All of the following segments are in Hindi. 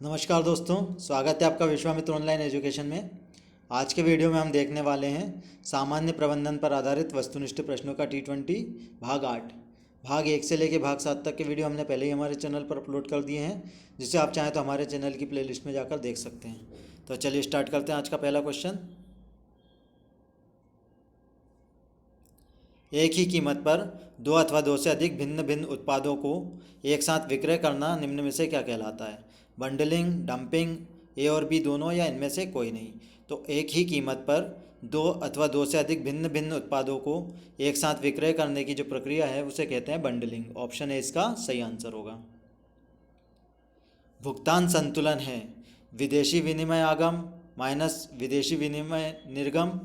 नमस्कार दोस्तों, स्वागत है आपका विश्वामित्र ऑनलाइन एजुकेशन में। आज के वीडियो में हम देखने वाले हैं सामान्य प्रबंधन पर आधारित वस्तुनिष्ठ प्रश्नों का T20 भाग 8। भाग 1 से लेकर भाग 7 तक के वीडियो हमने पहले ही हमारे चैनल पर अपलोड कर दिए हैं, जिसे आप चाहें तो हमारे चैनल की प्लेलिस्ट में जाकर देख सकते हैं। तो चलिए स्टार्ट करते हैं आज का पहला क्वेश्चन। एक ही कीमत पर दो अथवा दो से अधिक भिन्न भिन्न उत्पादों को एक साथ विक्रय करना निम्न में से क्या कहलाता है? बंडलिंग, डंपिंग, ए और बी दोनों, या इनमें से कोई नहीं। तो एक ही कीमत पर दो अथवा दो से अधिक भिन्न भिन्न उत्पादों को एक साथ विक्रय करने की जो प्रक्रिया है उसे कहते हैं बंडलिंग। ऑप्शन ए इसका सही आंसर होगा। भुगतान संतुलन है विदेशी विनिमय आगम माइनस विदेशी विनिमय निर्गम,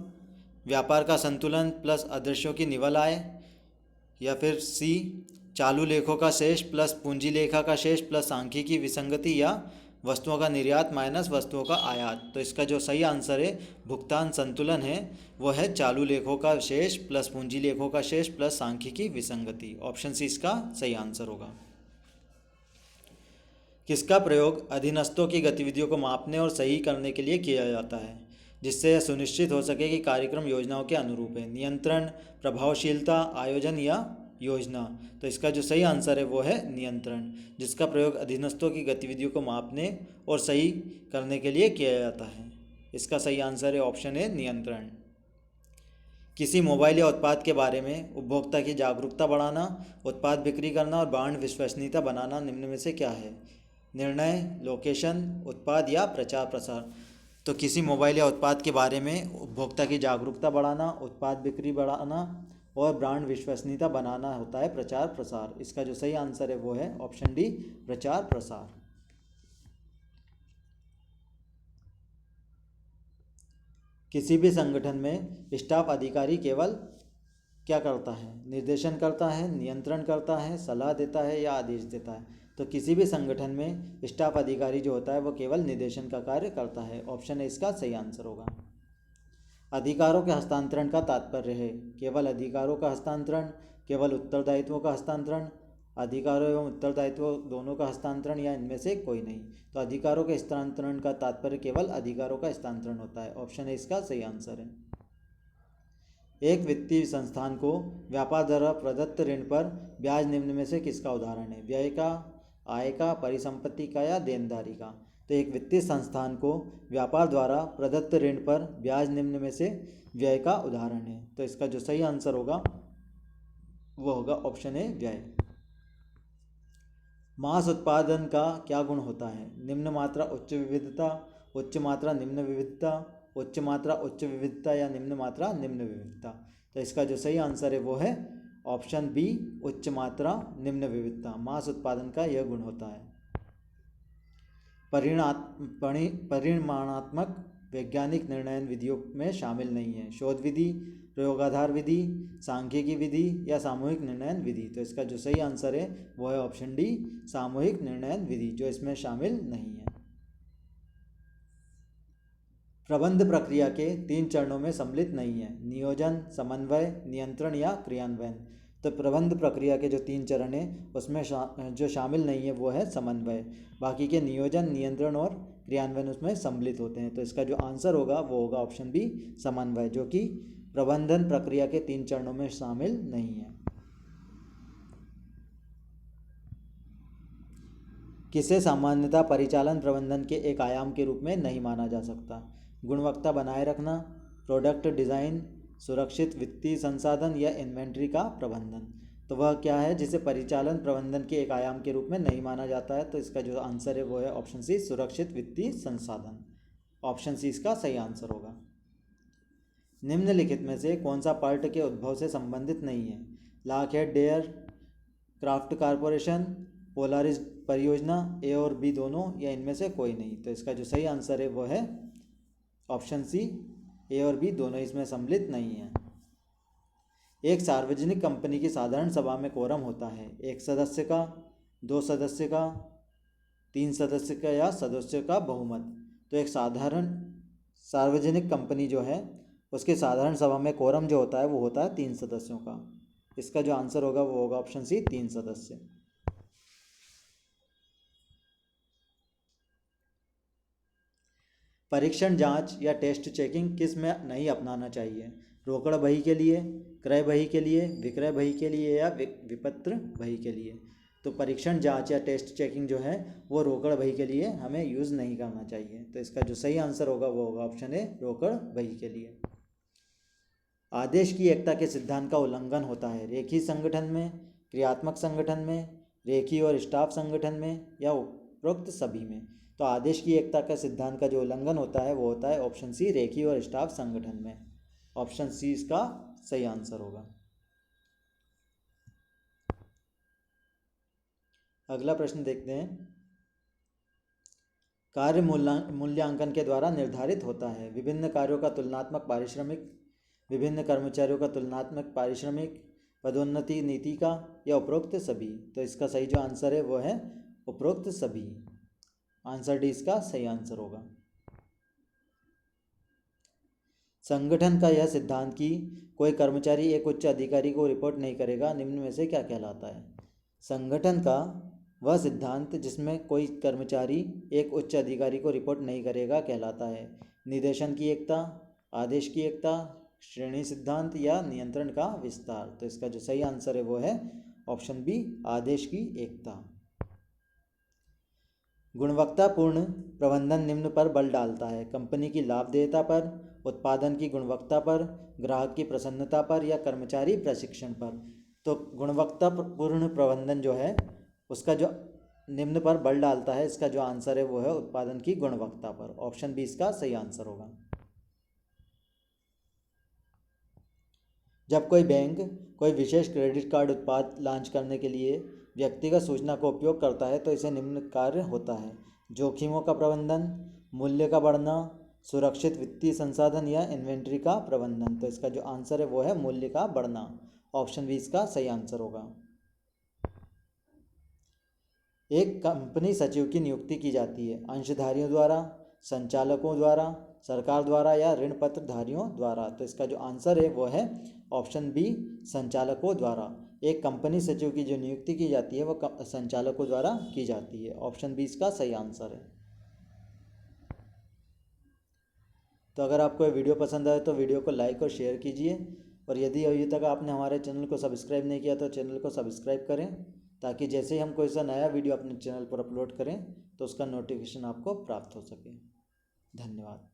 व्यापार का संतुलन प्लस अदृश्यों की निवल आय, या फिर सी चालू लेखों का शेष प्लस पूंजी लेखा का शेष प्लस सांख्यिकी विसंगति, या वस्तुओं का निर्यात माइनस वस्तुओं का आयात। तो इसका जो सही आंसर है भुगतान संतुलन है वो है चालू लेखों का शेष प्लस पूंजी लेखों का शेष प्लस सांख्यिकी विसंगति। ऑप्शन सी इसका सही आंसर होगा। किसका प्रयोग अधीनस्थों की गतिविधियों को मापने और सही करने के लिए किया जाता है, जिससे यह सुनिश्चित हो सके कि कार्यक्रम योजनाओं के अनुरूप है? नियंत्रण, प्रभावशीलता, आयोजन या योजना। तो इसका जो सही आंसर है वो है नियंत्रण, जिसका प्रयोग अधीनस्थों की गतिविधियों को मापने और सही करने के लिए किया जाता है। इसका सही आंसर है ऑप्शन ए नियंत्रण। किसी मोबाइल या उत्पाद के बारे में उपभोक्ता की जागरूकता बढ़ाना, उत्पाद बिक्री करना और ब्रांड विश्वसनीयता बनाना निम्न में से क्या है? निर्णय, लोकेशन, उत्पाद या प्रचार प्रसार। तो किसी मोबाइल या उत्पाद के बारे में उपभोक्ता की जागरूकता बढ़ाना, उत्पाद बिक्री बढ़ाना और ब्रांड विश्वसनीयता बनाना होता है प्रचार प्रसार। इसका जो सही आंसर है वो है ऑप्शन डी प्रचार प्रसार। किसी भी संगठन में स्टाफ अधिकारी केवल क्या करता है? निर्देशन करता है, नियंत्रण करता है, सलाह देता है या आदेश देता है? तो किसी भी संगठन में स्टाफ अधिकारी जो होता है वो केवल निर्देशन का कार्य करता है। ऑप्शन ए इसका सही आंसर होगा। अधिकारों के हस्तांतरण का तात्पर्य है केवल अधिकारों का हस्तांतरण, केवल उत्तरदायित्वों का हस्तांतरण, अधिकारों एवं उत्तरदायित्व दोनों का हस्तांतरण, या इनमें से कोई नहीं। तो अधिकारों के हस्तांतरण का तात्पर्य केवल अधिकारों का हस्तांतरण होता है। ऑप्शन ए इसका सही आंसर है। एक वित्तीय संस्थान को व्यापार द्वारा प्रदत्त ऋण पर ब्याज निम्न में से किसका उदाहरण है? व्यय का, आय का, परिसंपत्ति का या देनदारी का? तो एक वित्तीय संस्थान को व्यापार द्वारा प्रदत्त ऋण पर ब्याज निम्न में से व्यय का उदाहरण है। तो इसका जो सही आंसर होगा वो होगा ऑप्शन ए व्यय। मांस उत्पादन का क्या गुण होता है? निम्न मात्रा उच्च विविधता, उच्च मात्रा निम्न विविधता, उच्च मात्रा उच्च विविधता या निम्न मात्रा निम्न विविधता। तो इसका जो सही आंसर है वो है ऑप्शन बी उच्च मात्रा निम्न विविधता। मांस उत्पादन का यह गुण होता है। परिमाणात्मक वैज्ञानिक निर्णयन विधियों में शामिल नहीं है? शोध विधि, प्रयोगाधार विधि, सांख्यिकी विधि या सामूहिक निर्णयन विधि। तो इसका जो सही आंसर है वो है ऑप्शन डी सामूहिक निर्णयन विधि, जो इसमें शामिल नहीं है। प्रबंध प्रक्रिया के 3 चरणों में सम्मिलित नहीं है? नियोजन, समन्वय, नियंत्रण या क्रियान्वयन। तो प्रबंध प्रक्रिया के जो 3 चरण हैं उसमें जो शामिल नहीं है वो है समन्वय। बाकी के नियोजन, नियंत्रण और क्रियान्वयन उसमें सम्मिलित होते हैं। तो इसका जो आंसर होगा वो होगा ऑप्शन बी समन्वय, जो कि प्रबंधन प्रक्रिया के 3 चरणों में शामिल नहीं है। किसे सामान्यतः परिचालन प्रबंधन के एक आयाम के रूप में नहीं माना जा सकता? गुणवत्ता बनाए रखना, प्रोडक्ट डिज़ाइन, सुरक्षित वित्तीय संसाधन या इन्वेंट्री का प्रबंधन। तो वह क्या है जिसे परिचालन प्रबंधन के एक आयाम के रूप में नहीं माना जाता है? तो इसका जो आंसर है वो है ऑप्शन सी सुरक्षित वित्तीय संसाधन। ऑप्शन सी इसका सही आंसर होगा। निम्नलिखित में से कौन सा पर्ट के उद्भव से संबंधित नहीं है? Lockheed aircraft corporation, Polaris परियोजना, ए और बी दोनों, या इनमें से कोई नहीं। तो इसका जो सही आंसर है वो है ऑप्शन सी ए और बी दोनों इसमें सम्मिलित नहीं है। एक सार्वजनिक कंपनी की साधारण सभा में कोरम होता है? 1 सदस्य का, 2 सदस्य का, 3 सदस्य का या सदस्यों का बहुमत। तो एक सार्वजनिक कंपनी जो है उसके साधारण सभा में कोरम जो होता है वो होता है 3 सदस्यों का। इसका जो आंसर होगा वो होगा ऑप्शन सी 3 सदस्य। परीक्षण जांच या टेस्ट चेकिंग किस में नहीं अपनाना चाहिए? रोकड़ बही के लिए, क्रय बही के लिए, विक्रय बही के लिए या विपत्र बही के लिए? तो परीक्षण जांच या टेस्ट चेकिंग जो है वो रोकड़ बही के लिए हमें यूज़ नहीं करना चाहिए। तो इसका जो सही आंसर होगा वो होगा ऑप्शन ए, रोकड़ बही के लिए। आदेश की एकता के सिद्धांत का उल्लंघन होता है रेखीय संगठन में, क्रियात्मक संगठन में, रेखीय और स्टाफ संगठन में या उपरोक्त सभी में? तो आदेश की एकता का सिद्धांत का जो उल्लंघन होता है वो होता है ऑप्शन सी, रेखीय और स्टाफ संगठन में। ऑप्शन सी इसका सही आंसर होगा। अगला प्रश्न देखते हैं। कार्य मूल्यांकन के द्वारा निर्धारित होता है विभिन्न कार्यों का तुलनात्मक पारिश्रमिक, विभिन्न कर्मचारियों का तुलनात्मक पारिश्रमिक, पदोन्नति नीति का या उपरोक्त सभी? तो इसका सही जो आंसर है वो है उपरोक्त सभी। आंसर डी इसका सही आंसर होगा। संगठन का यह सिद्धांत कि कोई कर्मचारी एक उच्च अधिकारी को रिपोर्ट नहीं करेगा निम्न में से क्या कहलाता है? संगठन का वह सिद्धांत जिसमें कोई कर्मचारी एक उच्च अधिकारी को रिपोर्ट नहीं करेगा कहलाता है निर्देशन की एकता, आदेश की एकता, श्रेणी सिद्धांत या नियंत्रण का विस्तार? तो इसका जो सही आंसर है वो है ऑप्शन बी, आदेश की एकता। गुणवत्तापूर्ण प्रबंधन निम्न पर बल डालता है कंपनी की लाभदेयता पर, उत्पादन की गुणवत्ता पर, ग्राहक की प्रसन्नता पर या कर्मचारी प्रशिक्षण पर? तो गुणवत्तापूर्ण प्रबंधन जो है उसका जो निम्न पर बल डालता है, इसका जो आंसर है वो है उत्पादन की गुणवत्ता पर। ऑप्शन बी इसका सही आंसर होगा। जब कोई बैंक कोई विशेष क्रेडिट कार्ड उत्पाद लॉन्च करने के लिए व्यक्तिगत सूचना का उपयोग करता है तो इसे निम्न कार्य होता है जोखिमों का प्रबंधन, मूल्य का बढ़ना, सुरक्षित वित्तीय संसाधन या इन्वेंट्री का प्रबंधन? तो इसका जो आंसर है वो है मूल्य का बढ़ना। ऑप्शन बी इसका सही आंसर होगा। एक कंपनी सचिव की नियुक्ति की जाती है अंशधारियों द्वारा, संचालकों द्वारा, सरकार द्वारा या ऋण पत्र धारियों द्वारा? तो इसका जो आंसर है वो है ऑप्शन बी, संचालकों द्वारा। एक कंपनी सचिव की जो नियुक्ति की जाती है वो संचालकों द्वारा की जाती है। ऑप्शन बी इसका सही आंसर है। तो अगर आपको ये वीडियो पसंद आए तो वीडियो को लाइक और शेयर कीजिए, और यदि अभी तक आपने हमारे चैनल को सब्सक्राइब नहीं किया तो चैनल को सब्सक्राइब करें, ताकि जैसे ही हम कोई सा नया वीडियो अपने चैनल पर अपलोड करें तो उसका नोटिफिकेशन आपको प्राप्त हो सके। धन्यवाद।